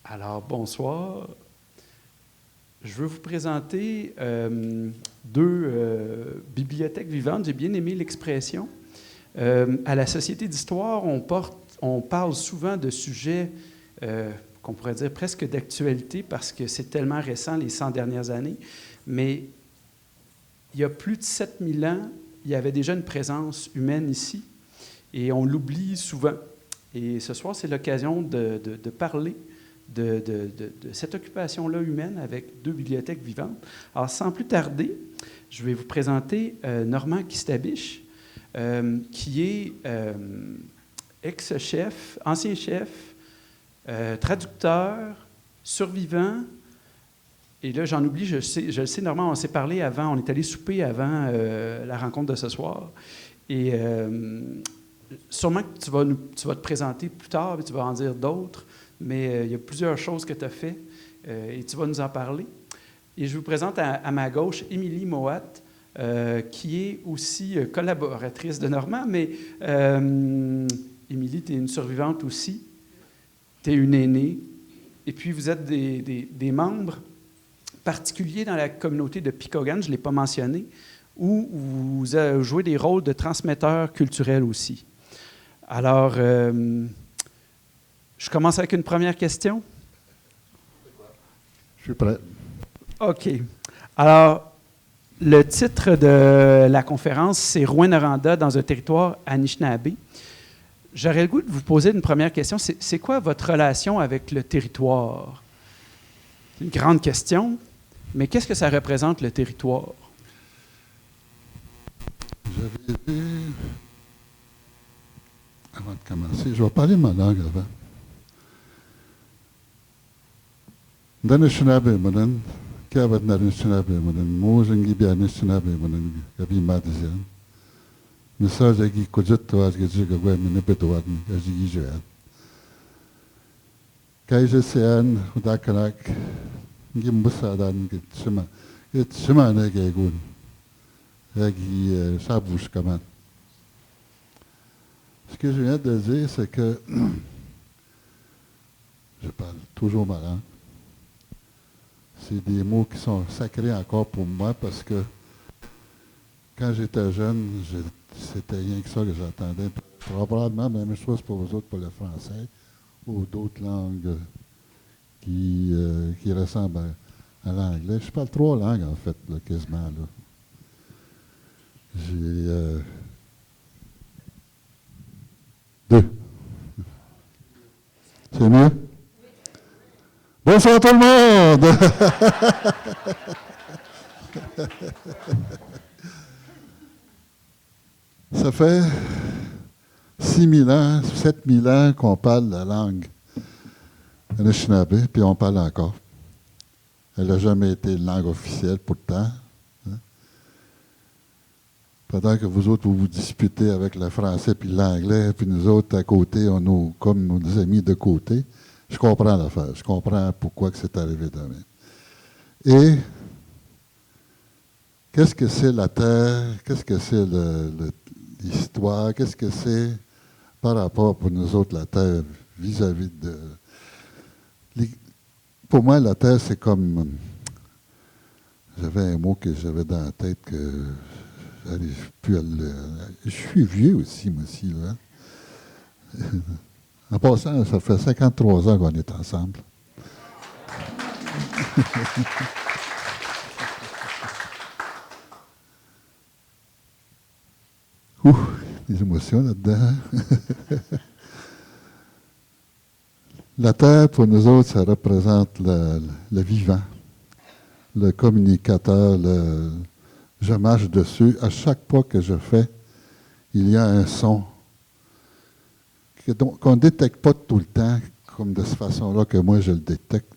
Alors, bonsoir. Je veux vous présenter deux bibliothèques vivantes. J'ai bien aimé l'expression. À la Société d'histoire, on parle souvent de sujets qu'on pourrait dire presque d'actualité parce que c'est tellement récent, les 100 dernières années. Mais il y a plus de 7000 ans, il y avait déjà une présence humaine ici et on l'oublie souvent. Et ce soir, c'est l'occasion de parler de cette occupation-là humaine avec deux bibliothèques vivantes. Alors, sans plus tarder, je vais vous présenter Normand Kistabiche, qui est ex-chef, ancien chef, traducteur, survivant. Et là, j'en oublie, je le sais, Normand, on s'est parlé avant, on est allé souper avant la rencontre de ce soir. Et sûrement que tu vas te présenter plus tard et tu vas en dire d'autres, mais il y a plusieurs choses que tu as fait et tu vas nous en parler. Et je vous présente à ma gauche Émilie Moat, qui est aussi collaboratrice de Normand, mais Émilie, tu es une survivante aussi, tu es une aînée, et puis vous êtes des membres particuliers dans la communauté de Picogan, je ne l'ai pas mentionné, où vous jouez des rôles de transmetteurs culturels aussi. Alors, je commence avec une première question. Je suis prêt. OK. Alors, le titre de la conférence, c'est « Rouyn-Noranda dans un territoire Anishinaabe ». J'aurais le goût de vous poser une première question. C'est quoi votre relation avec le territoire? C'est une grande question, mais qu'est-ce que ça représente, le territoire? J'avais vu, avant de commencer, je vais parler ma langue avant. Anishinaabe manan, kavat Anishinaabe manan, mojangi bi Anishinaabe manan, gabi madizian. Message agi kujut toaz gajig gwe minipetoad gaji joan. Kaije sean udakanak, gimbusadan gitshima ne gegun. Agi sabouche kaman. Ce que je viens de dire, c'est que je parle toujours ma langue. C'est des mots qui sont sacrés encore pour moi parce que quand j'étais jeune, c'était rien que ça que j'entendais. Probablement la même chose pour vous autres, pour le français ou d'autres langues qui ressemblent à l'anglais. Je parle 3 langues, en fait, là, quasiment. Là. J'ai 2. C'est mieux? Bonsoir tout le monde! Ça fait 6000 ans, 7000 ans qu'on parle la langue Anishinaabe, puis on parle encore. Elle n'a jamais été langue officielle pourtant. Hein? Pendant que vous autres, vous disputez avec le français puis l'anglais, puis nous autres, à côté, on nous, comme nos amis de côté, je comprends l'affaire. Je comprends pourquoi que c'est arrivé de même. Et qu'est-ce que c'est la terre? Qu'est-ce que c'est l'histoire? Qu'est-ce que c'est par rapport pour nous autres, la terre, vis-à-vis de... Pour moi, la terre, c'est comme... J'avais un mot que j'avais dans la tête que j'arrive plus à le... Je suis vieux aussi, moi aussi, là. En passant, ça fait 53 ans qu'on est ensemble. Ouh, des émotions là-dedans. La terre, pour nous autres, ça représente le vivant, le communicateur. Je marche dessus. À chaque pas que je fais, il y a un son qu'on ne détecte pas tout le temps, comme de cette façon-là que moi je le détecte.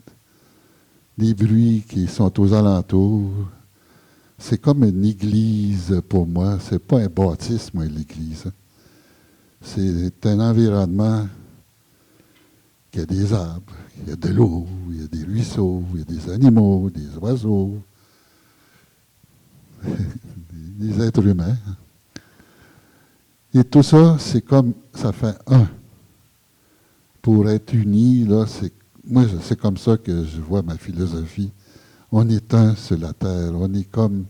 Les bruits qui sont aux alentours. C'est comme une église pour moi. C'est pas un bâtisse, moi, l'église. C'est un environnement qui a des arbres, il y a de l'eau, il y a des ruisseaux, il y a des animaux, des oiseaux, des êtres humains. Et tout ça, c'est comme, ça fait un. Pour être unis, là, moi, c'est comme ça que je vois ma philosophie. On est un sur la terre. On est comme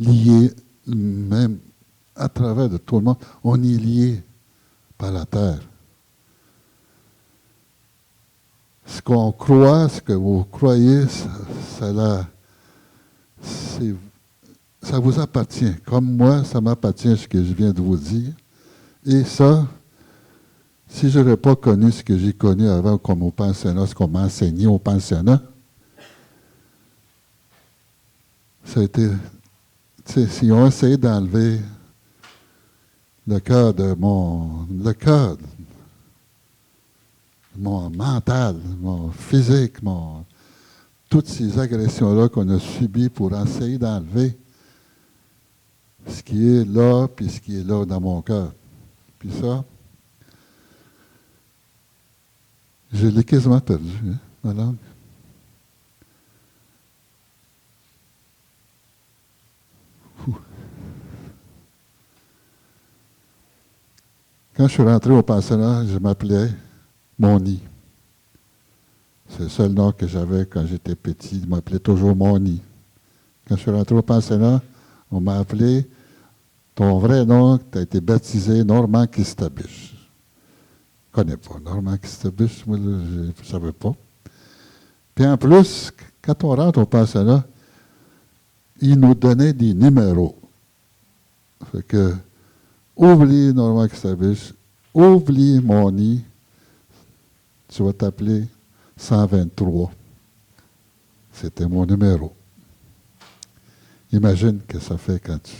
lié, même à travers de tout le monde. On est lié par la terre. Ce qu'on croit, ce que vous croyez, ça vous appartient. Comme moi, ça m'appartient ce que je viens de vous dire. Et ça, si je n'aurais pas connu ce que j'ai connu avant comme au pensionnat, ce qu'on m'a enseigné au pensionnat, ça a été, si on essayé d'enlever le cœur de mon mental, mon physique, toutes ces agressions-là qu'on a subies pour essayer d'enlever ce qui est là, puis ce qui est là dans mon cœur. Puis ça, je l'ai quasiment perdu, hein, ma langue. Quand je suis rentré au pensionnat, je m'appelais Moni. C'est le seul nom que j'avais quand j'étais petit. Je m'appelais toujours Moni. Quand je suis rentré au pensionnat, on m'a appelé ton vrai nom, tu as été baptisé Normand Christabuche. Je ne connais pas Normand Christabuche, moi, je ne savais pas. Puis en plus, quand on rentre au pensionnat, ils nous donnaient des numéros. Fait que, oublie Normand Christabuche, oublie Moni, tu vas t'appeler 123. C'était mon numéro. Imagine que ça fait quand tu...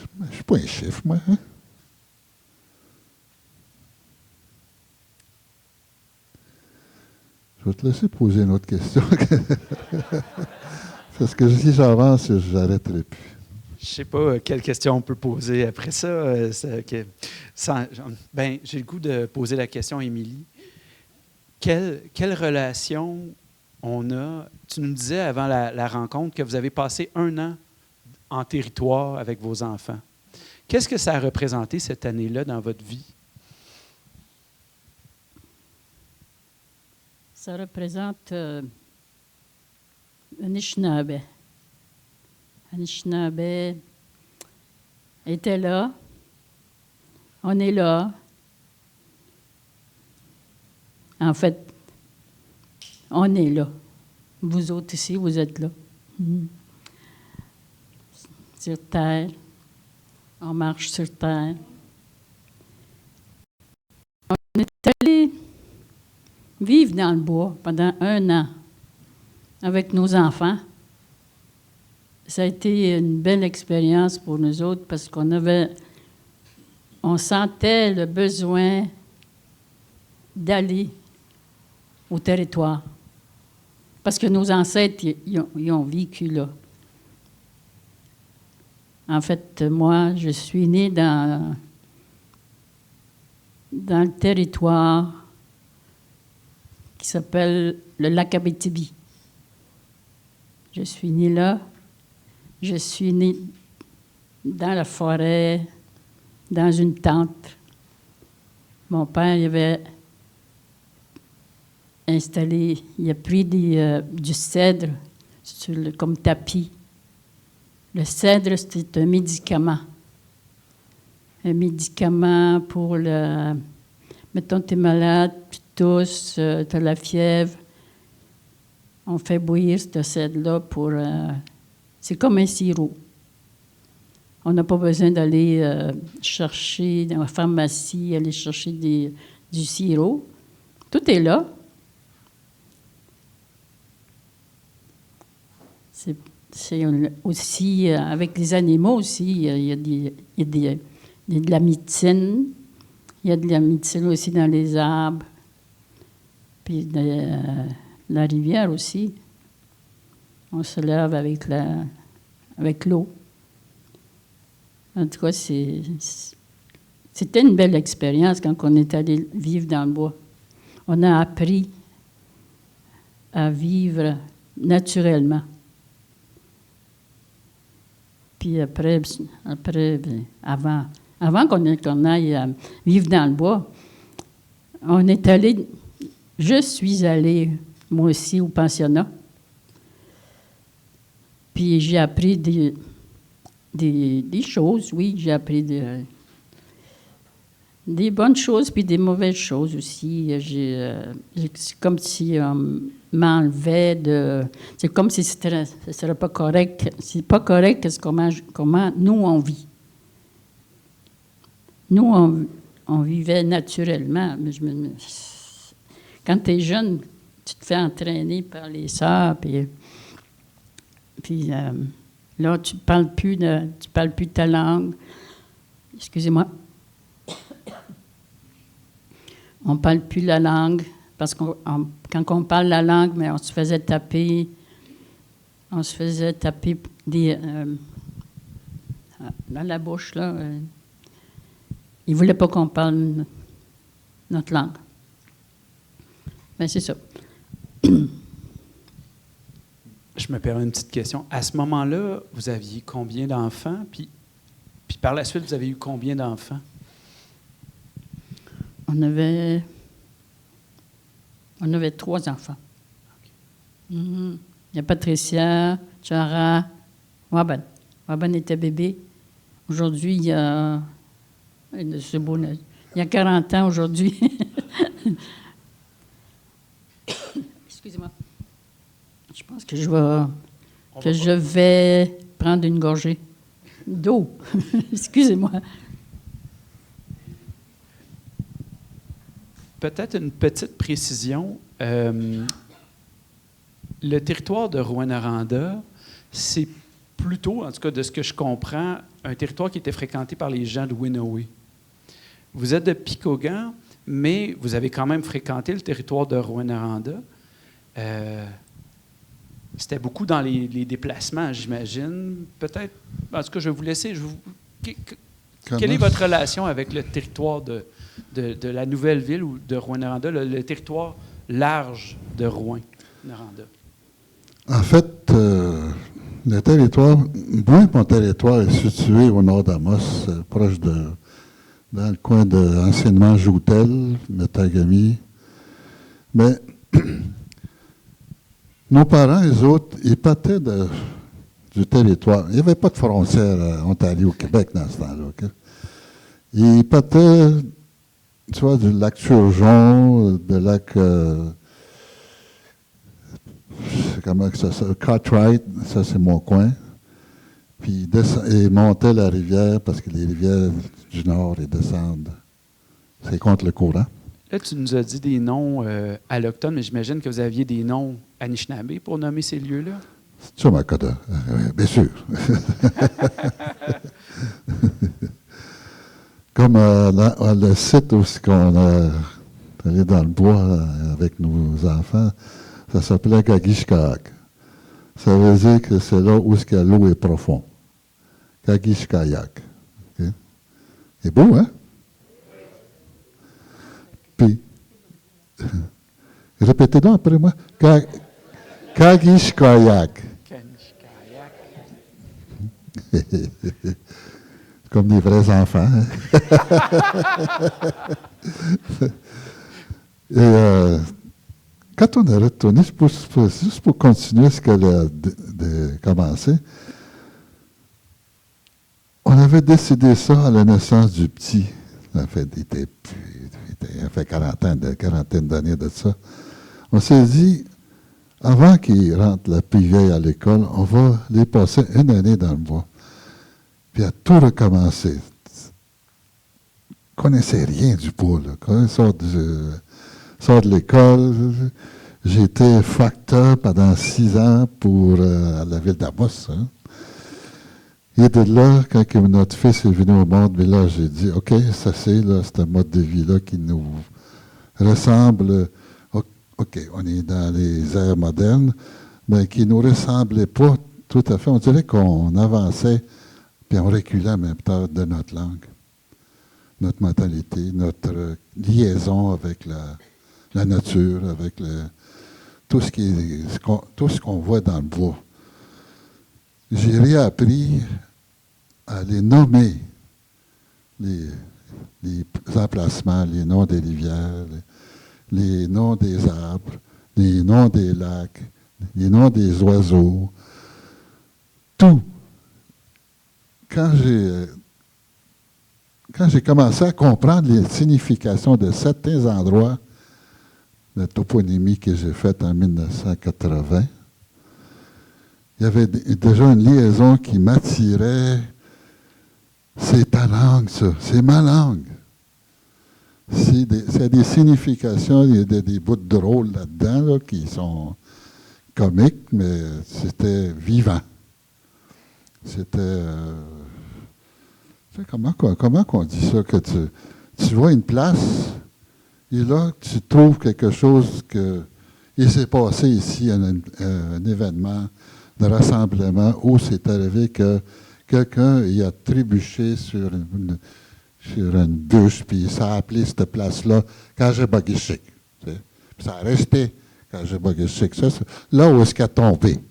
Je ne suis pas un chiffre, moi. Hein? Je vais te laisser poser une autre question. Parce que si j'avance, je n'arrêterai plus. Je ne sais pas quelle question on peut poser après ça. J'ai le goût de poser la question à Émilie. Quelle relation on a? Tu nous disais avant la rencontre que vous avez passé 1 an en territoire avec vos enfants. Qu'est-ce que ça a représenté cette année-là dans votre vie? Ça représente Anishinaabe. Anishinaabe était là. On est là. En fait, on est là. Vous autres ici, vous êtes là. Sur terre. On marche sur terre. On est allé vivre dans le bois pendant 1 an avec nos enfants. Ça a été une belle expérience pour nous autres parce on sentait le besoin d'aller au territoire. Parce que nos ancêtres, ils ont vécu là. En fait, moi, je suis née dans le territoire qui s'appelle le lac Abitibi. Je suis née là. Je suis née dans la forêt, dans une tente. Mon père, il avait installé, il a pris du cèdre comme tapis. Le cèdre, c'est un médicament. Un médicament pour mettons, tu es malade, tu tousses, tu as la fièvre. On fait bouillir ce cèdre-là pour... c'est comme un sirop. On n'a pas besoin d'aller chercher dans la pharmacie, aller chercher du sirop. Tout est là. C'est aussi, avec les animaux aussi, il y a de la médecine. Il y a de la médecine aussi dans les arbres. Puis la rivière aussi. On se lave avec l'eau. En tout cas, c'était une belle expérience quand on est allé vivre dans le bois. On a appris à vivre naturellement. Puis après avant qu'on aille vivre dans le bois, Je suis allée, moi aussi, au pensionnat. Puis j'ai appris des choses, oui. J'ai appris des bonnes choses puis des mauvaises choses aussi. C'est comme si on m'enlevait de... C'est comme si ce serait pas correct. C'est pas correct comment nous, on vit. Nous, on vivait naturellement. Mais quand tu es jeune, tu te fais entraîner par les sœurs, puis là, tu parles plus de ta langue. Excusez-moi. On ne parle plus la langue, parce que quand on parle la langue, mais on se faisait taper dans la bouche, là. Ils ne voulaient pas qu'on parle notre langue. Bien, c'est ça. Je me permets une petite question. À ce moment-là, vous aviez combien d'enfants? Puis par la suite, vous avez eu combien d'enfants? On avait 3 enfants. Okay. Mm-hmm. Il y a Patricia, Chara, Waban. Waban était bébé. Aujourd'hui, il y a 40 ans aujourd'hui. Excusez-moi. Je pense que je vais prendre une gorgée d'eau. Excusez-moi. Peut-être une petite précision. Le territoire de Rouyn-Noranda, c'est plutôt, en tout cas de ce que je comprends, un territoire qui était fréquenté par les gens de Winaway. Vous êtes de Picogan, mais vous avez quand même fréquenté le territoire de Rouyn-Noranda. C'était beaucoup dans les déplacements, j'imagine. Peut-être, en tout cas, je vais vous laisser. Quelle est votre relation avec le territoire de la nouvelle ville ou de Rouyn-Noranda, le territoire large de Rouyn-Noranda? En fait, mon territoire est situé au nord d'Amos, proche dans le coin de anciennement Joutel, Matagami. Mais nos parents, les autres, ils partaient du territoire. Il n'y avait pas de frontière Ontario-Québec dans ce temps-là. Okay? Ils partaient, tu vois, du lac Turgeon, du lac... comment que ça s'appelle? Cartwright, ça c'est mon coin. Puis ils montaient la rivière, parce que les rivières du nord, ils descendent. C'est contre le courant. Là, tu nous as dit des noms allochtones, mais j'imagine que vous aviez des noms Anishinaabe pour nommer ces lieux-là? C'est ça, Makota. Bien sûr. Comme le site où on est allé dans le bois avec nos enfants, ça s'appelait Kagishkaak. Ça veut dire que c'est là où l'eau est profonde. Kagishkayak. Okay? C'est beau, hein? Puis, répétez donc après moi. Kagishkayak. Comme des vrais enfants. Et quand on est retourné, juste pour continuer ce qu'elle a commencé, on avait décidé ça à la naissance du petit. En fait, il a fait 40 d'années de ça. On s'est dit, avant qu'il rentre la plus vieille à l'école, on va les passer une année dans le bois. Puis à tout recommencer. Ne connaissait rien du bois. Là. Quand il sort de l'école, j'ai été facteur pendant 6 ans pour la ville d'Amos. Hein. Et de là, quand notre fils est venu au monde, mais là, j'ai dit, OK, ça c'est un mode de vie-là qui nous ressemble. OK, on est dans les ères modernes, mais qui ne nous ressemblait pas tout à fait. On dirait qu'on avançait, puis on reculait en même temps de notre langue, notre mentalité, notre liaison avec la nature, avec tout ce qu'on voit dans le bois. J'ai réappris à les nommer, les les emplacements, les noms des rivières, les noms des arbres, les noms des lacs, les noms des oiseaux, tout. Quand j'ai commencé à comprendre les significations de certains endroits, la toponymie que j'ai faite en 1980, il y avait déjà une liaison qui m'attirait. C'est ta langue, ça. C'est ma langue. C'est des significations, il y a des bouts de drôle là-dedans là, qui sont comiques, mais c'était vivant. C'était... comment on dit ça? Que tu vois une place, et là, tu trouves quelque chose que... Il s'est passé ici un événement de rassemblement où c'est arrivé que quelqu'un y a trébuché sur une bûche, puis ça a appelé cette place-là Kajebagichik. Puis ça a resté Kajebagichik. Ça, là où est-ce qu'il a tombé.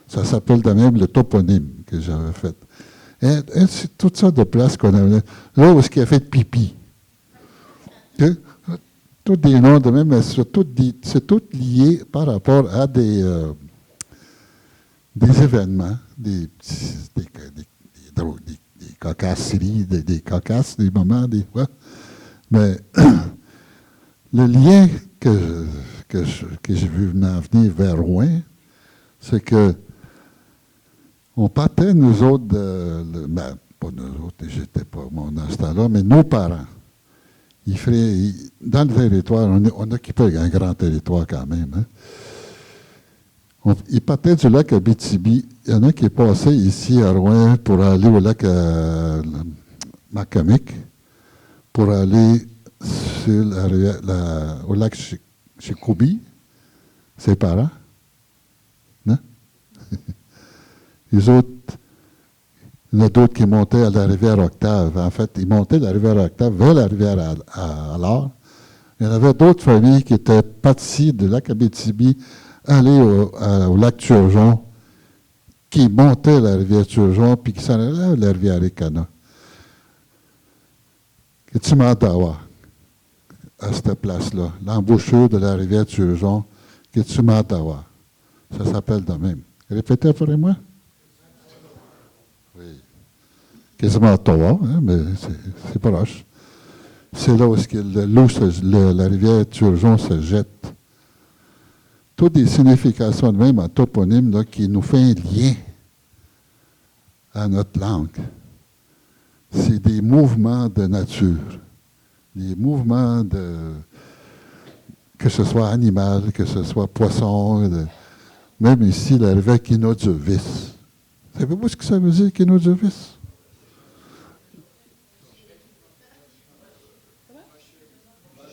Ça s'appelle de même le toponyme que j'avais fait. Et c'est toutes sortes de places qu'on avait. Là où est-ce qu'il a fait pipi. Tous des noms de même, mais c'est tout lié par rapport à des événements, des cocasseries, des cocasses, des moments, des fois. Mais le lien que j'ai vu m'en venir vers loin, c'est que on partait, nous autres, pas nous autres, j'étais pas dans ce temps-là, mais nos parents. Dans le territoire, on occupait un grand territoire quand même. Hein. Ils partaient du lac Abitibi. Il y en a qui passaient ici à Rouen pour aller au lac Macamic, pour aller sur au lac Chicoubi, ses parents. Non? Les autres, il y en a d'autres qui montaient à la rivière Octave. En fait, ils montaient la rivière Octave vers la rivière à l'Or. Il y en avait d'autres familles qui étaient parties du lac Abitibi, aller au lac Turgeon, qui montaient la rivière Turgeon, puis qui s'en allaient à la rivière Écana. Que tu m'entends à cette place-là, l'embouchure de la rivière Turgeon, que tu m'entends. Ça s'appelle de même. Répétez après moi. Oui. Quasiment Ottawa, hein, mais c'est proche. C'est là où la rivière Turgeon se jette. Toutes des significations de même en toponyme là, qui nous fait un lien à notre langue. C'est des mouvements de nature. Des mouvements que ce soit animal, que ce soit poisson, même ici, la rivière Kinodjovis. Savez-vous ce que ça veut dire, Kinodjovis?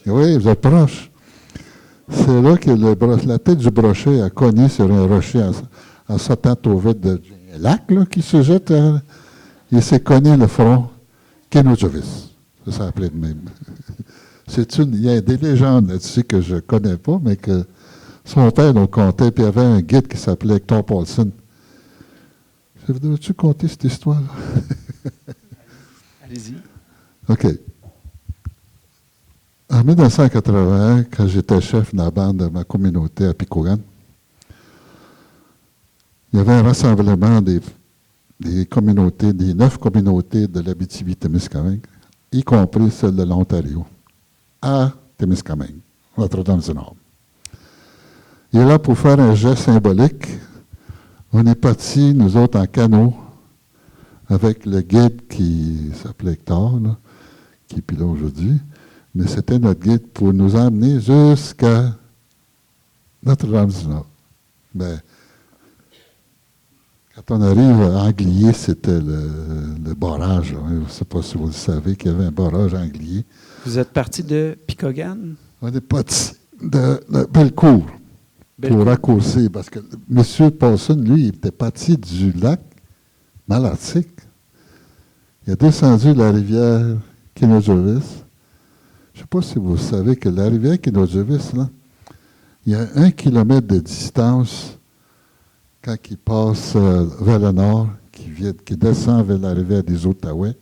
Oui, vous êtes proche. C'est là que la tête du brochet a cogné sur un rocher en sautant au vide d'un lac là, qui se jette. Il s'est cogné le front. Kinodjovis. Ça s'appelait de même. Il y a des légendes là-dessus que je ne connais pas, mais que son père nous contait. Puis il y avait un guide qui s'appelait Hector Paulson. Veux-tu conter cette histoire-là? Allez-y. OK. En 1981, quand j'étais chef de la bande de ma communauté à Picogan, il y avait un rassemblement des communautés, des 9 communautés de l'Abitibi-Témiscamingue, y compris celle de l'Ontario, à Témiscamingue, Notre-Dame-du-Nord. Et là, pour faire un geste symbolique, on est partis, nous autres, en canot, avec le guide qui s'appelait Hector, là, qui est plus là aujourd'hui. Mais c'était notre guide pour nous emmener jusqu'à Notre-Dame-du-Nord. Ben, quand on arrive à Anglier, c'était le barrage. Hein. Je ne sais pas si vous le savez qu'il y avait un barrage à Anglier. Vous êtes parti de Picogan? On est parti de Bellecour pour raccourcir. Parce que M. Paulson, lui, il était parti du lac Malartic. Il a descendu la rivière Kinodjovis. Je ne sais pas si vous savez que la rivière Kinodjovis, là, il y a 1 kilomètre de distance quand il passe vers le nord, qui descend vers la rivière des Outaouais,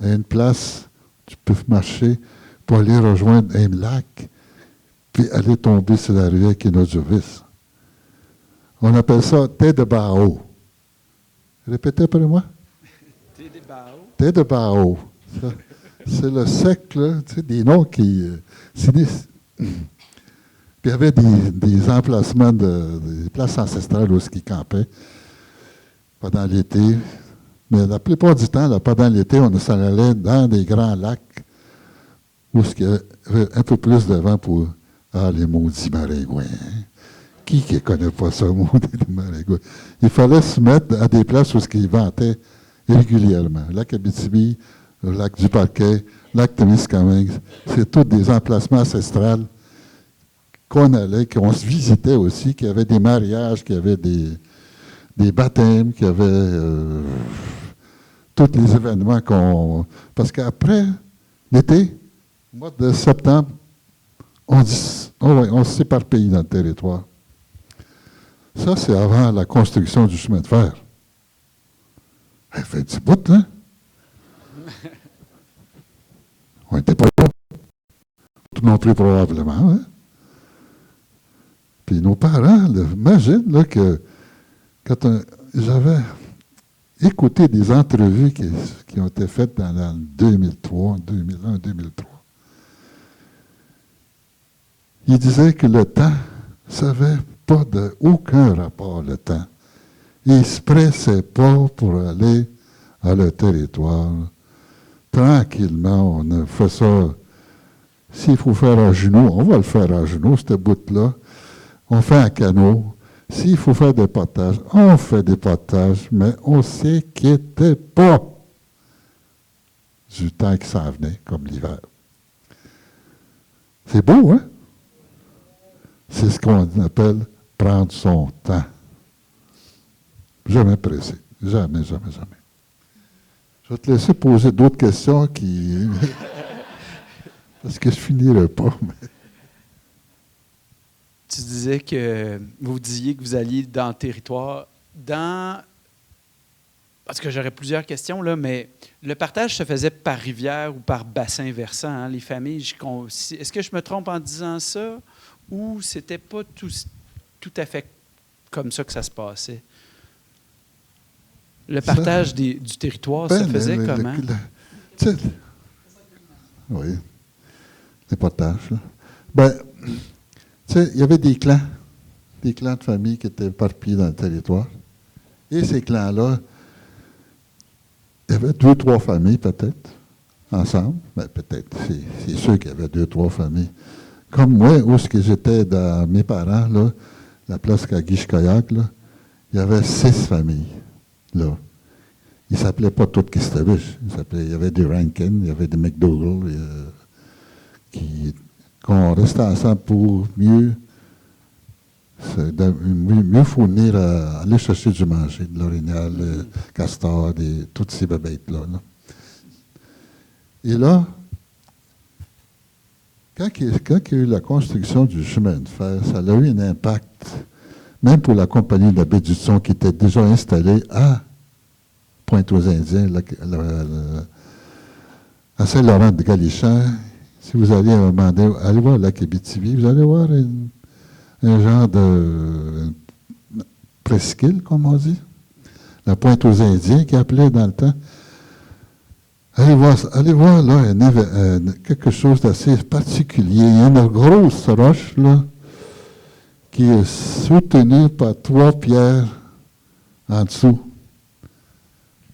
à une place tu peux marcher pour aller rejoindre un lac, puis aller tomber sur la rivière Kinojovis. On appelle ça thé de Bao. Répétez après moi. Thé de Bao. Thé de Bao. C'est le sec, là, tu sais, des noms qui s'unissent. Puis il y avait des emplacements, des places ancestrales où ils campaient pendant l'été. Mais la plupart du temps, là, pendant l'été, on s'en allait dans des grands lacs où il y avait un peu plus de vent pour les maudits maringouins. Hein? Qui ne connaît pas ça, maudits maringouins? Il fallait se mettre à des places où ils vantaient régulièrement. Lac Abitibi, le lac du Parquet, lac Témiscamingue. C'est tous des emplacements ancestrales qu'on allait, qu'on se visitait aussi, qu'il y avait des mariages, qu'il y avait des baptêmes, qu'il y avait tous les événements qu'on... Parce qu'après l'été, au mois de septembre, on s'éparpille dans le territoire. Ça, c'est avant la construction du chemin de fer. Elle fait du bout, hein? On n'était pas là. Tout non plus, probablement. Hein? Puis nos parents, là, imagine là, que quand j'avais écouté des entrevues qui ont été faites dans 2003, 2001, 2003, ils disaient que le temps, ça n'avait pas aucun rapport, le temps. Ils ne se pressaient pas pour aller à leur territoire. Tranquillement, on a fait ça. S'il faut faire à genoux, on va le faire à genoux, cette bout-là. On fait un canot. S'il faut faire des potages, on fait des potages, mais on ne s'inquiétait pas du temps qui s'en venait, comme l'hiver. C'est beau, hein? C'est ce qu'on appelle prendre son temps. Jamais pressé. Jamais, jamais, jamais. Je vais te laisser poser d'autres questions qui... Parce que je finirai pas. Mais... Tu disais que vous disiez que vous alliez dans le territoire. Parce que j'aurais plusieurs questions, là, mais le partage se faisait par rivière ou par bassin versant, hein, les familles. Est-ce que je me trompe en disant ça ou c'était pas tout à fait comme ça que ça se passait? Le partage du territoire se faisait comment? Oui, les partages. Ben, tu sais, il y avait des clans de familles qui étaient éparpillés dans le territoire. Et ces clans-là, il y avait 2-3 familles peut-être, ensemble. Ben, peut-être, c'est sûr qu'il y avait 2-3 familles. Comme moi, où j'étais dans mes parents, là, la place Kagish-Kayak, là, il y avait 6 familles, là. Ils ne s'appelaient pas toutes Kistabish. Il y avait des Rankin, il y avait des McDougall, qu'on restait ensemble pour mieux fournir, aller chercher du manger, de l'orignal, castor, toutes ces bébêtes-là. Là. Et là, quand il y a eu la construction du chemin de fer, ça a eu un impact, même pour la compagnie de la baie du Son qui était déjà installée à Pointe-aux-Indiens, à Saint-Laurent de Galichan. Si vous allez demander, allez voir le lac Abitibi, vous allez voir un genre de presqu'île, comme on dit. La Pointe-aux-Indiens qui appelait dans le temps. Allez voir là, quelque chose d'assez particulier. Il y a une grosse roche là, qui est soutenue par 3 pierres en dessous.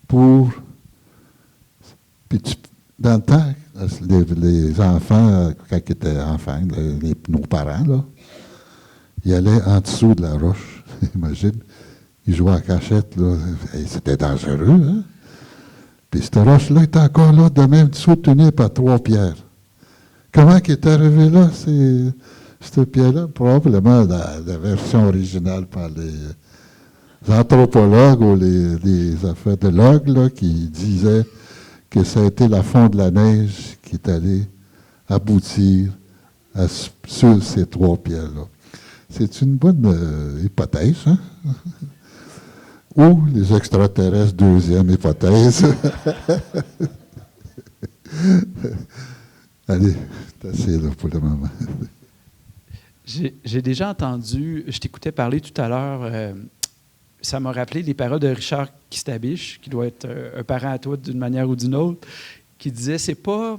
Puis dans le temps, les enfants, quand ils étaient enfants, nos parents, là, ils allaient en dessous de la roche, imagine. Ils jouaient à cachette, là. Et c'était dangereux, hein? Puis cette roche-là est encore là, de même soutenue par 3 pierres. Comment il est arrivé là, cette pierre-là? Probablement la version originale par les anthropologues ou les affaires là, qui disaient que ça a été la fonte de la neige qui est allée aboutir sur ces 3 pierres-là. C'est une bonne hypothèse, hein? Ou les extraterrestres, deuxième hypothèse. Allez, c'est assez là pour le moment. J'ai déjà entendu, je t'écoutais parler tout à l'heure, ça m'a rappelé les paroles de Richard Kistabiche, qui doit être un parent à toi d'une manière ou d'une autre, qui disait, c'est pas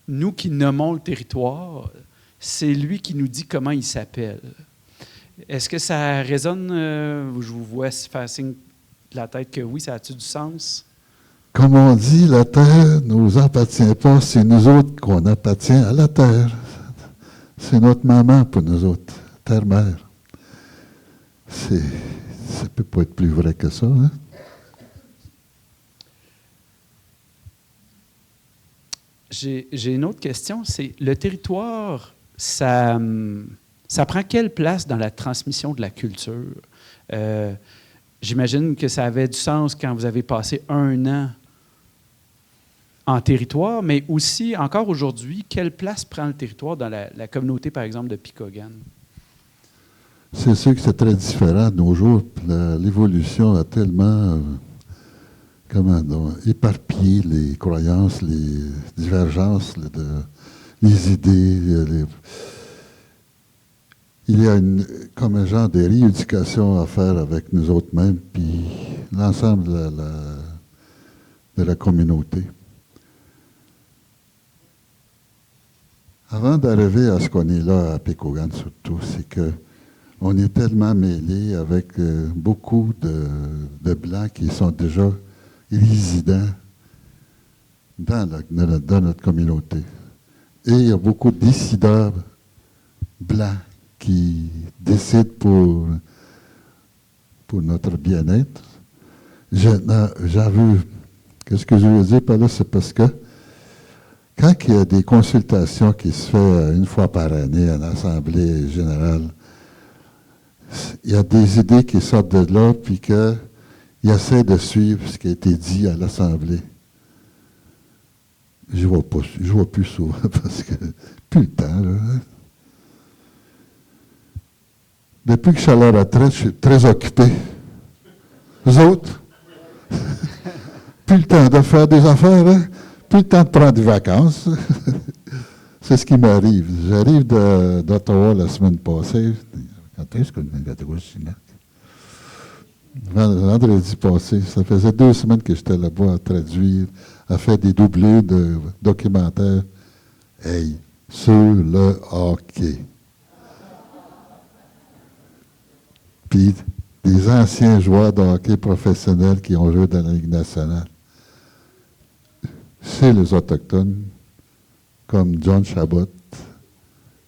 nous qui nommons le territoire, c'est lui qui nous dit comment il s'appelle. Est-ce que ça résonne? Je vous vois faire signe de la tête que oui, ça a-tu du sens? Comme on dit, la terre ne nous appartient pas, c'est nous autres qu'on appartient à la terre. C'est notre maman pour nous autres, terre-mère. Ça ne peut pas être plus vrai que ça, hein? J'ai une autre question, c'est le territoire, ça prend quelle place dans la transmission de la culture? J'imagine que ça avait du sens quand vous avez passé 1 an en territoire, mais aussi, encore aujourd'hui, quelle place prend le territoire dans la communauté, par exemple, de Pikaugan? C'est sûr que c'est très différent de nos jours. L'évolution a tellement éparpillé les croyances, les divergences, les idées. Il y a comme un genre de rééducation à faire avec nous autres mêmes, puis l'ensemble de la communauté. Avant d'arriver à ce qu'on est là à Pikaugan surtout, c'est qu'on est tellement mêlés avec beaucoup de Blancs qui sont déjà résidents dans notre communauté. Et il y a beaucoup de décideurs Blancs qui décident pour notre bien-être. J'avoue, qu'est-ce que je veux dire par là, c'est parce que quand il y a des consultations qui se font 1 fois par année à l'Assemblée générale, il y a des idées qui sortent de là, puis qu'ils essaient de suivre ce qui a été dit à l'Assemblée. Je ne vois plus souvent, parce que plus le temps, là. Depuis que je suis à la retraite, je suis très occupé. Vous autres? Plus le temps de faire des affaires, hein? Plus le temps de prendre des vacances. C'est ce qui m'arrive. J'arrive d'Ottawa la semaine passée. Quand est-ce que vendredi passé. Ça faisait 2 semaines que j'étais là-bas à traduire, à faire des doublés de documentaires. Hey, sur le hockey. Puis des anciens joueurs de hockey professionnels qui ont joué dans la Ligue nationale. Chez les Autochtones, comme John Chabot,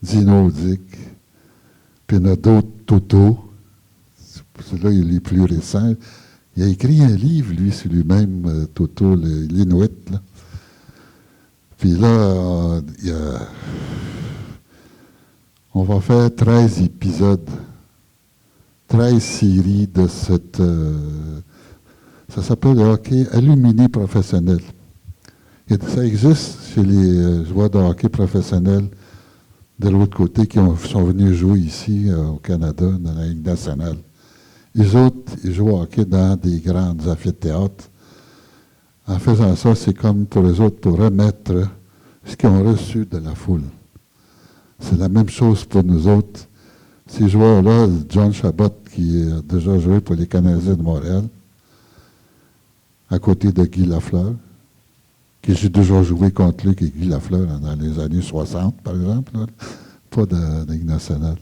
Dino Dick, puis il y en a d'autres, Toto. Celui-là, il est plus récent. Il a écrit un livre, lui, sur lui-même, Toto, l'Inuit. Là. Puis là, on va faire 13 épisodes, 13 séries de cette... ça s'appelle le hockey alumni professionnel. Ça existe chez les joueurs de hockey professionnels de l'autre côté qui sont venus jouer ici au Canada, dans la Ligue nationale. Les autres, ils jouent au hockey dans des grands amphithéâtres. En faisant ça, c'est comme pour les autres, pour remettre ce qu'ils ont reçu de la foule. C'est la même chose pour nous autres. Ces joueurs-là, John Chabot, qui a déjà joué pour les Canadiens de Montréal, à côté de Guy Lafleur, que j'ai déjà joué contre lui, qui est Guy Lafleur, dans les années 60, par exemple, là, pas de la Ligue nationale.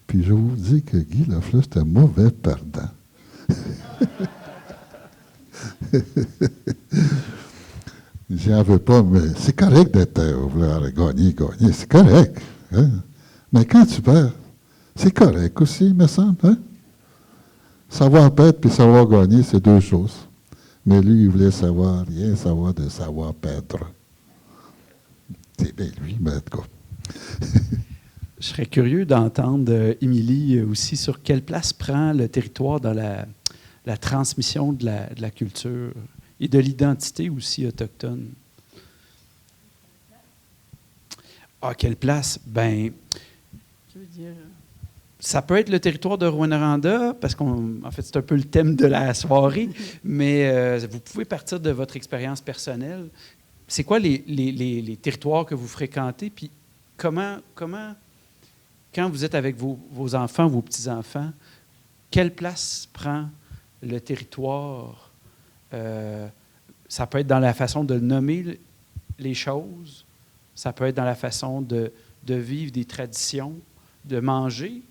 Puis je vous dis que Guy Lafleur, c'était un mauvais perdant. J'en veux pas, mais c'est correct d'être vouloir gagner, c'est correct. Hein? Mais quand tu perds, c'est correct aussi, me semble. Hein? Savoir perdre puis savoir gagner, c'est 2 choses. Mais lui, il voulait rien savoir de savoir perdre. C'est bien lui, mais en tout cas. Je serais curieux d'entendre Émilie aussi sur quelle place prend le territoire dans la transmission de la culture et de l'identité aussi autochtone. Ah, quelle place? Ben, Je veux dire... ça peut être le territoire de Rouyn-Noranda, parce qu'en fait, c'est un peu le thème de la soirée, mais vous pouvez partir de votre expérience personnelle. c'est quoi les territoires que vous fréquentez? Puis comment quand vous êtes avec vos enfants, vos petits-enfants, quelle place prend le territoire? Ça peut être dans la façon de nommer les choses, ça peut être dans la façon de vivre des traditions, de manger,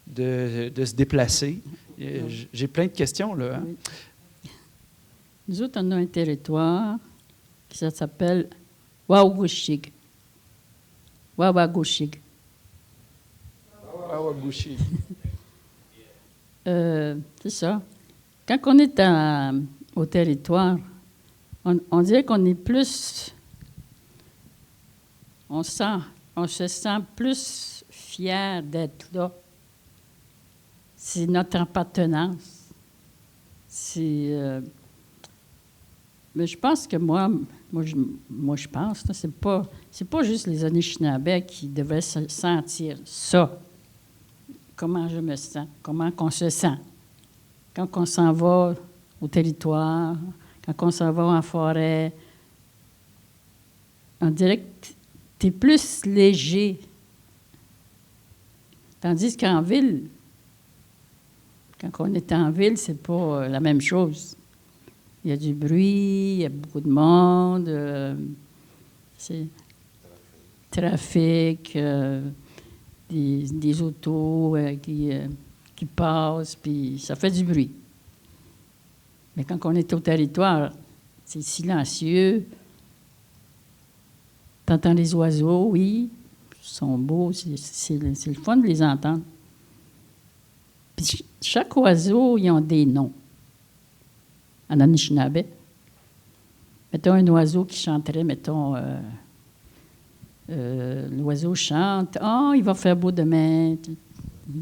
de se déplacer. J'ai plein de questions, là. Hein? Oui. Nous autres, on a un territoire qui s'appelle Wawagushig. Wawagushig. Wawagushig. C'est ça. Quand on est au territoire, on dirait qu'on est plus... On se sent plus fier d'être là. C'est notre appartenance. Mais je pense que moi je pense, là, c'est pas juste les Anishinabés qui devaient se sentir ça. Comment je me sens, comment qu'on se sent. Quand on s'en va au territoire, quand on s'en va en forêt, on dirait que tu es plus léger. Tandis qu'en ville, quand on est en ville, c'est pas la même chose. Il y a du bruit, il y a beaucoup de monde, c'est trafic, des autos qui passent, puis ça fait du bruit. Mais quand on est au territoire, c'est silencieux. Tu entends les oiseaux, oui, ils sont beaux, c'est le fun de les entendre. Puis chaque oiseau, ils ont des noms. En Anishinaabe. Mettons un oiseau qui chanterait, mettons, l'oiseau chante, « Oh, il va faire beau demain »,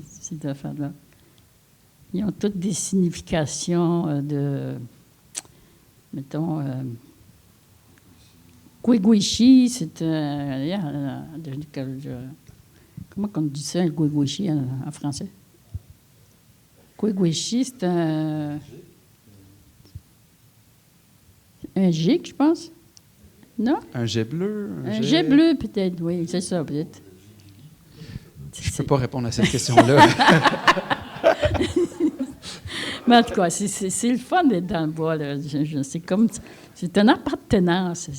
ces affaires-là. Ils ont toutes des significations mettons, Gwigwishi, c'est comment on dit ça, le Gwigwishi en français? Gwigwishi, c'est un gigue, je pense. Non? Un jet bleu? Un jet bleu, peut-être, oui, c'est ça, peut-être. Je ne peux pas répondre à cette question-là. Mais en tout cas, c'est le fun d'être dans le bois. Là. C'est comme... C'est une appartenance.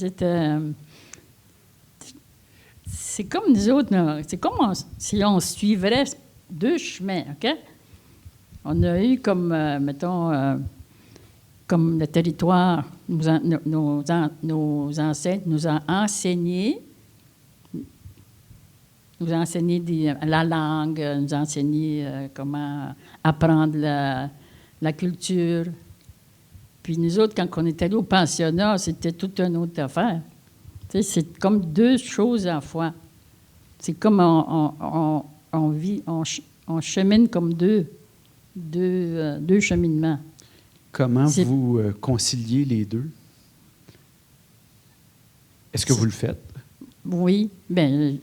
C'est comme nous autres. Là. C'est comme si on suivrait deux chemins, OK? On a eu comme, mettons... comme le territoire, nos ancêtres nous ont enseigné la langue, nous ont enseigné comment apprendre la culture. Puis nous autres, quand on est allés au pensionnat, c'était toute une autre affaire. Tu sais, c'est comme deux choses à la fois. C'est comme on vit, on chemine comme deux cheminements. Comment vous conciliez les deux? Est-ce que vous le faites? Oui. Bien,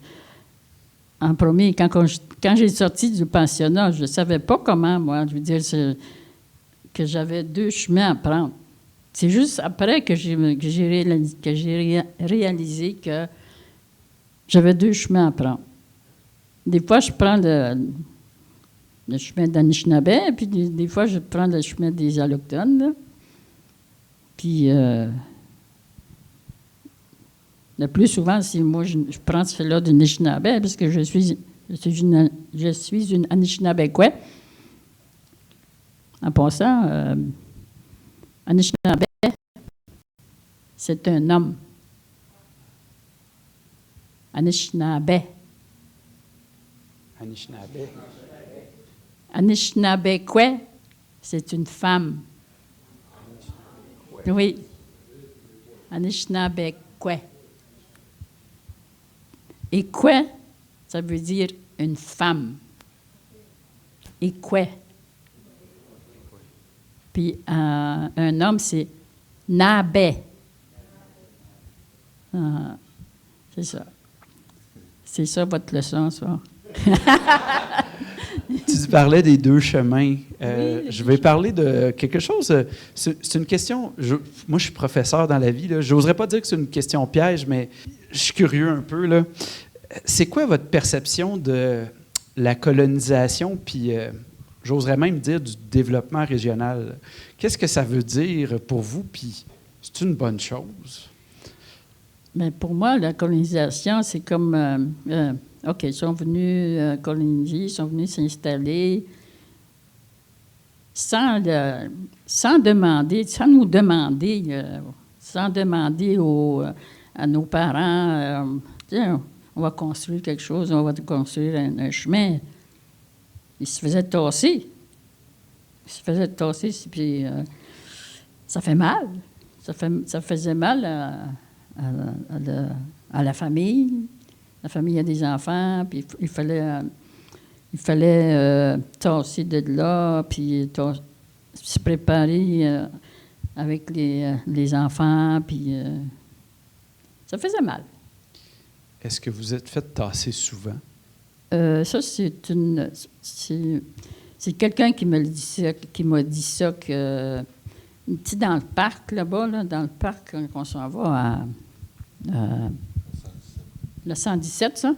en premier, quand j'ai sorti du pensionnat, je ne savais pas comment, moi. Je veux dire que j'avais deux chemins à prendre. C'est juste après que j'ai réalisé que j'avais deux chemins à prendre. Des fois, je prends le chemin d'Anishinaabe, puis des fois, je prends le chemin des Allochtones. Là. Puis, le plus souvent, c'est moi, je prends celui-là d'Anishinaabe, parce que je suis une Anishinaabe-kwe. En passant, Anishinaabe, c'est un homme. Anishinaabe. Anishinaabe. Anishinaabe-kwe, c'est une femme. Oui. Anishinaabe-kwe. Et kwe, ça veut dire une femme. Et kwe. Puis un homme, c'est nabe. C'est ça votre leçon, ça. Tu parlais des deux chemins. Oui, Je vais parler de quelque chose. C'est une question. Moi, je suis professeur dans la vie. Je n'oserais pas dire que c'est une question piège, mais je suis curieux un peu. Là. C'est quoi votre perception de la colonisation, puis j'oserais même dire du développement régional? Qu'est-ce que ça veut dire pour vous, puis c'est une bonne chose? Mais pour moi, la colonisation, c'est comme... OK, ils sont venus coloniser, ils sont venus s'installer sans demander, sans nous demander, sans demander à nos parents, tiens, on va construire quelque chose, on va construire un chemin. Ils se faisaient tasser. Ils se faisaient tasser, puis ça fait mal. Ça faisait mal à la famille. La famille a des enfants, puis il fallait tasser de là, puis se préparer avec les enfants, puis ça faisait mal. Est-ce que vous êtes fait tasser souvent? Ça, c'est quelqu'un qui m'a dit ça, que dans le parc, là-bas, là, dans le parc, quand on s'en va à le 117, ça.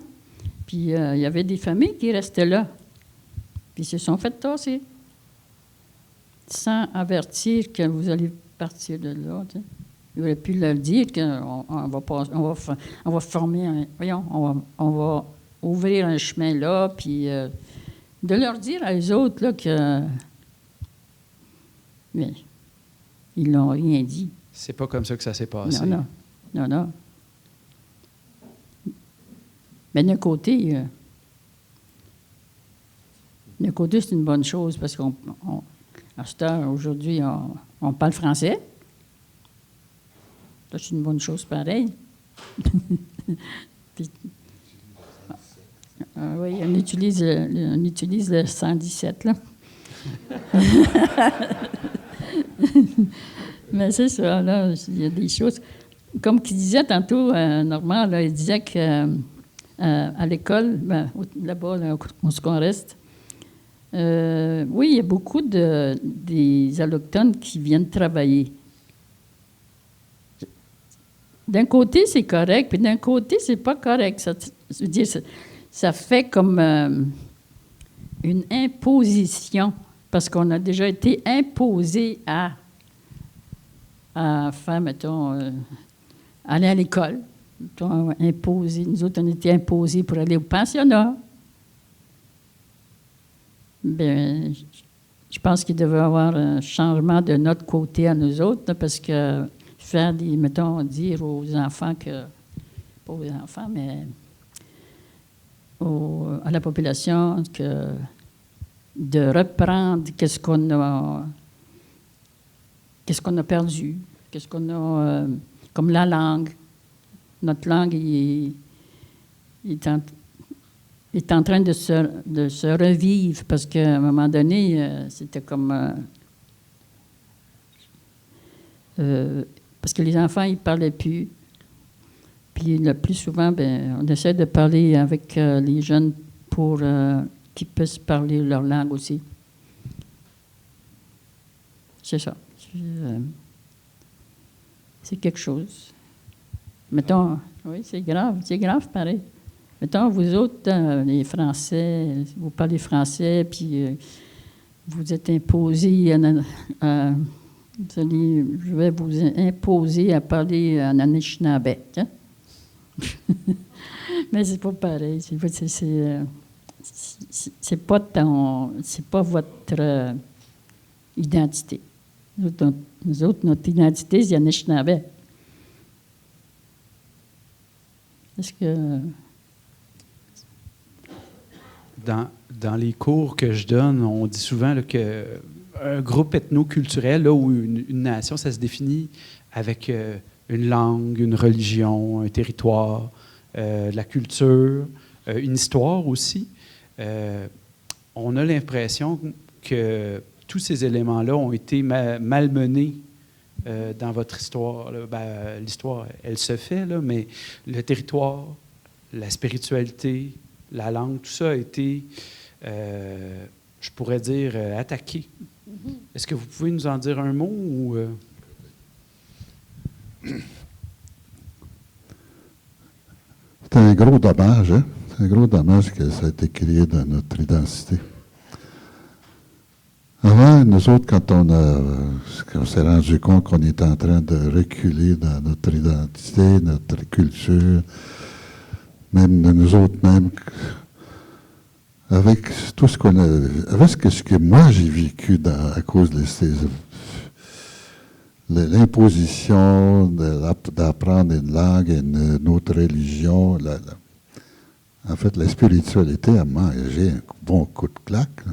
Puis il y avait des familles qui restaient là. Puis ils se sont fait tasser. Sans avertir que vous allez partir de là. Tu sais. Il aurait pu leur dire qu'on on va former on va ouvrir un chemin là, puis de leur dire à eux autres là, que. Mais ils n'ont rien dit. C'est pas comme ça que ça s'est passé. Non. Mais d'un côté, c'est une bonne chose parce qu'à cette heure, aujourd'hui, on parle français. Ça, c'est une bonne chose pareil. Puis, oui, on utilise le 117, là. Mais c'est ça, là, il y a des choses. Comme qu'il disait tantôt, Normand, là, il disait que à l'école, là-bas, là, où on reste, oui, il y a beaucoup des Allochtones qui viennent travailler. D'un côté, c'est correct, puis d'un côté, c'est pas correct. Ça veut dire, ça fait comme une imposition, parce qu'on a déjà été imposé à faire, mettons, aller à l'école. Imposé. Nous autres, on était imposés pour aller au pensionnat. Bien, je pense qu'il devait y avoir un changement de notre côté à nous autres, là, parce que faire mettons, dire aux enfants que, pas aux enfants, mais à la population, que de reprendre qu'est-ce qu'on a perdu, qu'est-ce qu'on a, comme la langue. Notre langue est en train de se revivre parce qu'à un moment donné, c'était comme... parce que les enfants, ils ne parlaient plus. Puis le plus souvent, on essaie de parler avec les jeunes pour qu'ils puissent parler leur langue aussi. C'est ça. C'est quelque chose. Mettons, oui, c'est grave pareil. Mettons, vous autres, les Français, vous parlez français, puis vous êtes imposés je vais vous imposer à parler en Anishinaabe. Hein? Mais c'est pas pareil. C'est pas votre identité. Nous autres, notre identité, c'est Anishinaabe. Est-ce que... Dans les cours que je donne, on dit souvent là, qu'un groupe ethnoculturel là, ou une nation, ça se définit avec une langue, une religion, un territoire, de la culture, une histoire aussi. On a l'impression que tous ces éléments-là ont été malmenés dans votre histoire. Là. L'histoire, elle se fait, là, mais le territoire, la spiritualité, la langue, tout ça a été je pourrais dire, attaqué. Est-ce que vous pouvez nous en dire un mot? Ou, C'est un gros dommage, hein? C'est un gros dommage que ça a été créé dans notre identité. Avant, nous autres, quand on s'est rendu compte qu'on était en train de reculer dans notre identité, notre culture, même de nous autres même, avec tout ce qu'on a, avec ce que moi j'ai vécu à cause de l'imposition d'apprendre une langue, une autre religion, en fait, la spiritualité a mangé un bon coup de claque. Là.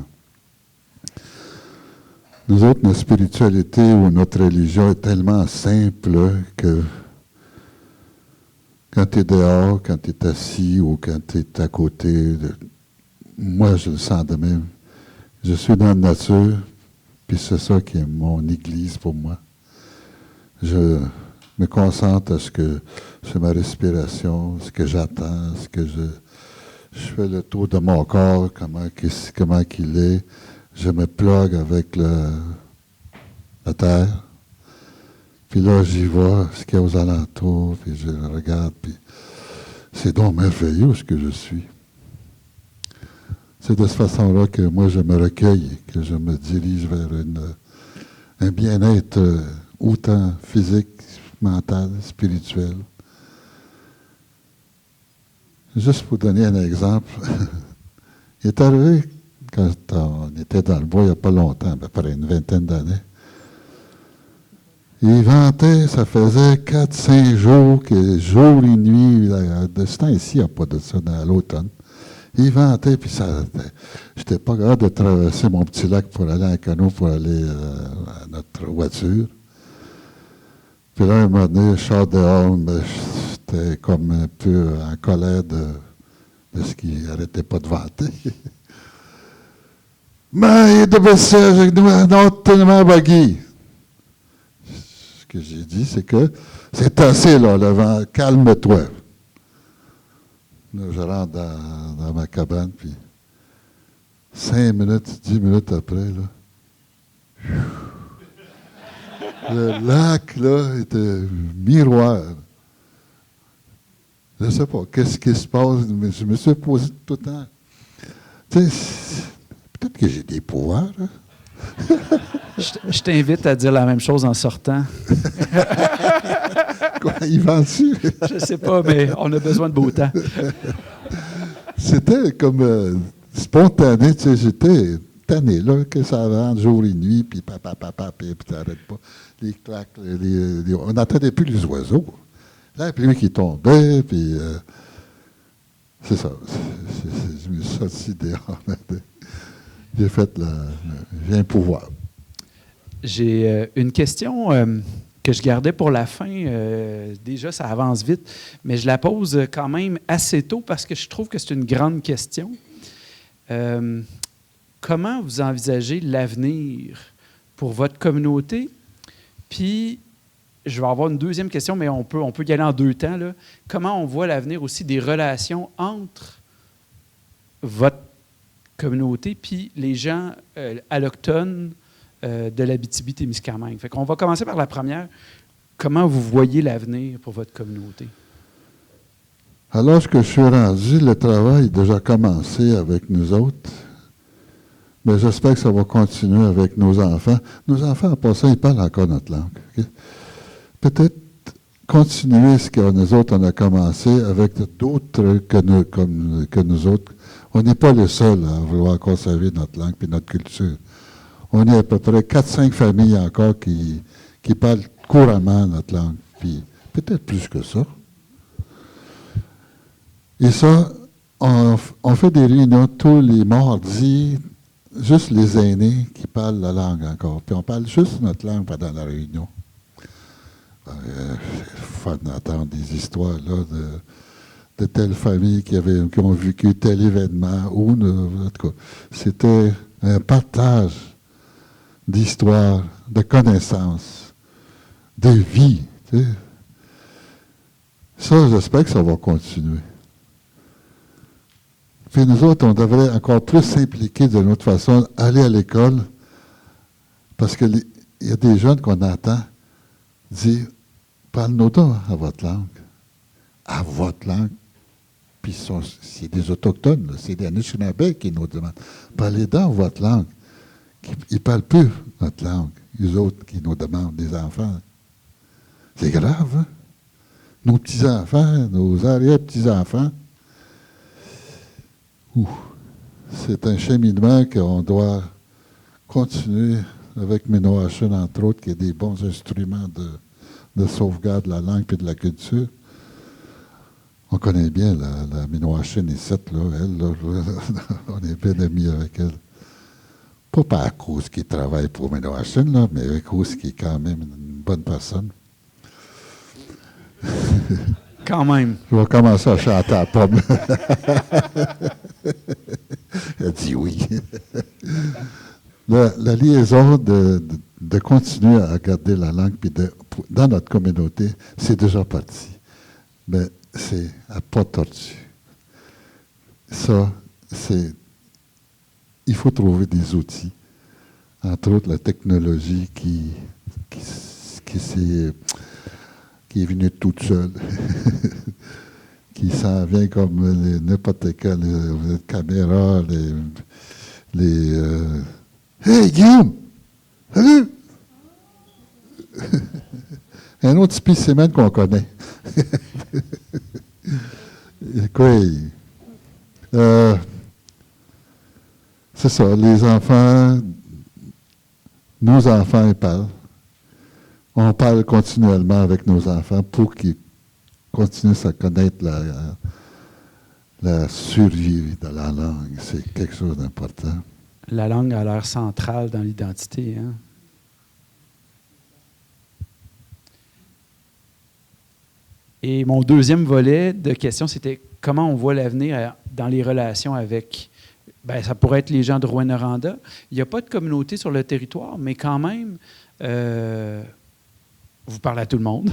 Nous autres, notre spiritualité ou notre religion est tellement simple que quand tu es dehors, quand tu es assis ou quand tu es à côté, moi je le sens de même. Je suis dans la nature, puis c'est ça qui est mon église pour moi. Je me concentre sur ma respiration, ce que j'attends, je fais le tour de mon corps, comment qu'il est. Je me plug avec la terre. Puis là, j'y vois ce qu'il y a aux alentours, puis je le regarde, puis c'est donc merveilleux ce que je suis. C'est de cette façon-là que moi, je me recueille, que je me dirige vers un bien-être autant physique, mental, spirituel. Juste pour donner un exemple, il est arrivé quand on était dans le bois il n'y a pas longtemps, à peu près une vingtaine d'années. Il ventait, ça faisait 4-5 jours, jour et nuit, de ce temps-ci, il n'y a pas de ça dans l'automne. Il ventait, puis j'étais pas capable de traverser mon petit lac pour aller en canot, pour aller à notre voiture. Puis là, un moment donné, je sors dehors, mais j'étais comme un peu en colère de ce qu'il n'arrêtait pas de vanter. Mais il devait se avec nous, non, tellement baggy. Ce que j'ai dit, c'est que c'est assez, là, le vent, calme-toi. Là, je rentre dans ma cabane, puis 5 minutes, 10 minutes après, là, le lac, là, était miroir. Je ne sais pas, qu'est-ce qui se passe, mais je me suis posé tout le temps. Tu sais, peut-être que j'ai des pouvoirs, hein? Je t'invite à dire la même chose en sortant. Quoi, il vend dessus? Je sais pas, mais on a besoin de beau temps. C'était comme spontané, tu sais, j'étais tanné, là, que ça vende jour et nuit, puis papa, puis t'arrêtes pas. Les claques, on n'entendait plus les oiseaux. La pluie qui tombait, puis c'est ça. Je me suis sorti dehors. J'ai un pouvoir. J'ai une question que je gardais pour la fin. Déjà, ça avance vite, mais je la pose quand même assez tôt parce que je trouve que c'est une grande question. Comment vous envisagez l'avenir pour votre communauté? Puis, je vais avoir une deuxième question, mais on peut y aller en deux temps, là. Comment on voit l'avenir aussi des relations entre votre communauté puis les gens allochtones de l'Abitibi-Témiscamingue? Fait qu'on va commencer par la première. Comment vous voyez l'avenir pour votre communauté? Alors que je suis rendu, le travail a déjà commencé avec nous autres. Mais j'espère que ça va continuer avec nos enfants. Nos enfants, en passant, ils parlent encore notre langue. Okay? Peut-être continuer ce que nous autres, on a commencé avec d'autres que nous autres. On n'est pas les seuls à vouloir conserver notre langue et notre culture. On est à peu près 4-5 familles encore qui parlent couramment notre langue. Puis peut-être plus que ça. Et ça, on fait des réunions tous les mardis, juste les aînés qui parlent la langue encore. Puis on parle juste notre langue pendant la réunion. C'est fun d'entendre des histoires là, de telles familles qui ont vécu tel événement. En tout cas, c'était un partage d'histoires, de connaissances, de vie. Tu sais. Ça, j'espère que ça va continuer. Puis nous autres, on devrait encore plus s'impliquer d'une autre façon, aller à l'école, parce qu'il y a des jeunes qu'on entend dire « Parle-nous donc à votre langue. » À votre langue. Puis c'est des Autochtones, là, c'est des Anishinaabe qui nous demandent « Parlez donc votre langue. » Ils ne parlent plus notre langue, les autres qui nous demandent, des enfants. C'est grave, hein? Nos petits-enfants, nos arrière-petits-enfants. C'est un cheminement qu'on doit continuer avec Minoachin, entre autres, qui est des bons instruments de sauvegarde de la langue et de la culture. On connaît bien la Minoachin ici, là, elle, là, on est bien amis avec elle. Pas à cause qu'il travaille pour Minoachin, là, mais à cause qu'il est quand même une bonne personne. Quand même. Je vais commencer à chanter à la pomme. Elle dit oui. La liaison de continuer à garder la langue puis dans notre communauté, c'est déjà parti. Mais c'est à pas tordu. Ça, il faut trouver des outils. Entre autres, la technologie qui est venue toute seule. Qui s'en vient comme n'importe quelle caméra, Hey, Guillaume! Salut! Un autre spécimen qu'on connaît. Oui. C'est ça, les enfants, nos enfants, ils parlent. On parle continuellement avec nos enfants pour qu'ils continuent à connaître la survie de la langue. C'est quelque chose d'important. La langue a l'air centrale dans l'identité. Hein? Et mon deuxième volet de questions, c'était comment on voit l'avenir dans les relations avec... Bien, ça pourrait être les gens de Rouyn-Noranda. Il n'y a pas de communauté sur le territoire, mais quand même, vous parlez à tout le monde.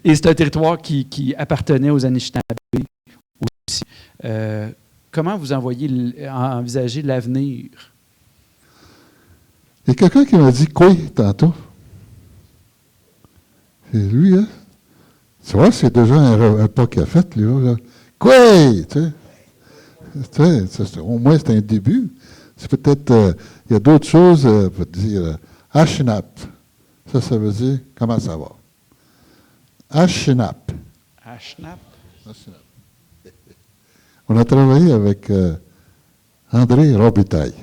Et c'est un territoire qui appartenait aux Anishinaabe aussi. Comment vous envisagez l'avenir? Il y a quelqu'un qui m'a dit « Quoi » tantôt. C'est lui, hein? Tu vois, c'est déjà un pas qu'il a fait, lui, là. « Quoi » tu sais, au moins, c'est un début. C'est peut-être... il y a d'autres choses, pour dire « Ashinap ». Ça veut dire « Comment ça va? » Ashinap. Ashinap. On a travaillé avec André Robitaille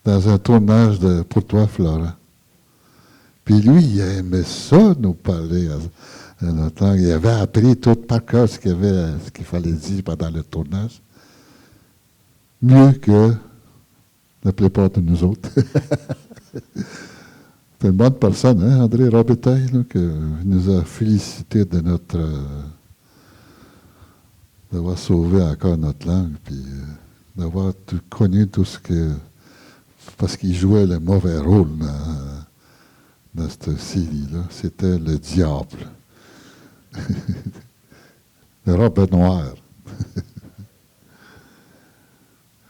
dans un tournage de Pour toi, Flora. Puis lui, il aimait ça, nous parler à notre langue. Il avait appris tout par cœur ce qu'il fallait dire pendant le tournage. Mieux que la plupart de nous autres. C'est une bonne personne, hein, André Robitaille, là, qui nous a félicité de d'avoir sauvé encore notre langue, puis d'avoir connu tout ce que... Parce qu'il jouait le mauvais rôle dans cette série-là. C'était le diable. Le robe noir.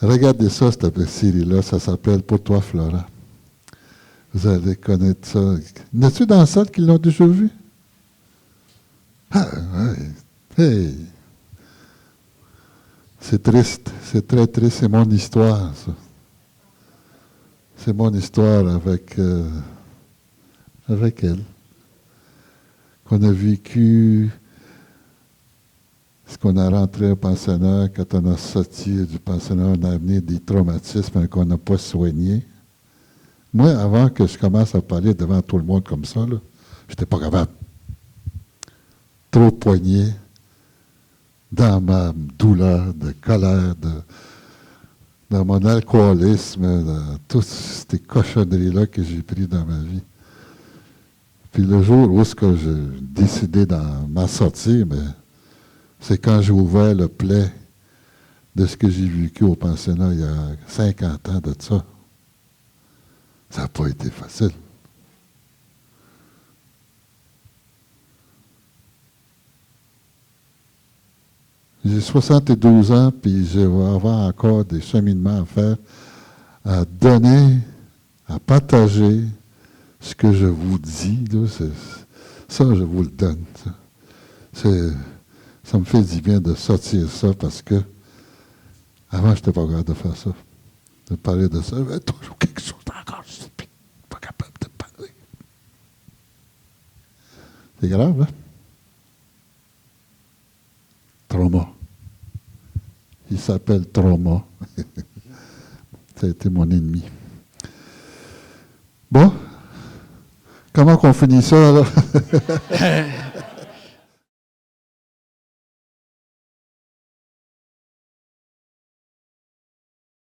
Regardez ça, cette série-là. Ça s'appelle Pour toi, Flora. Vous allez connaître ça. Y en a-tu dans la salle qui l'ont déjà vu? Ah, oui. Hey! C'est triste. C'est très triste. C'est mon histoire, ça. C'est mon histoire avec elle. Qu'on a vécu ce qu'on a rentré au pensionnat, quand on a sorti du pensionnat, on a amené des traumatismes qu'on n'a pas soignés. Moi, avant que je commence à parler devant tout le monde comme ça, je n'étais pas capable. Trop poigné dans ma douleur, de colère, dans mon alcoolisme, dans toutes ces cochonneries-là que j'ai prises dans ma vie. Puis le jour où j'ai décidé d'en m'en sortir, c'est quand j'ai ouvert le plaid de ce que j'ai vécu au pensionnat il y a 50 ans de ça. Ça n'a pas été facile. J'ai 72 ans, puis je vais avoir encore des cheminements à faire, à donner, à partager ce que je vous dis. Là, ça, je vous le donne. Ça me fait du bien de sortir ça parce que avant, je n'étais pas capable de faire ça. De parler de ça, il y avait toujours quelque chose encore, je ne suis pas capable de parler. C'est grave, hein? Trauma. Il s'appelle Trauma. Ça a été mon ennemi. Bon, comment qu'on finit ça, alors?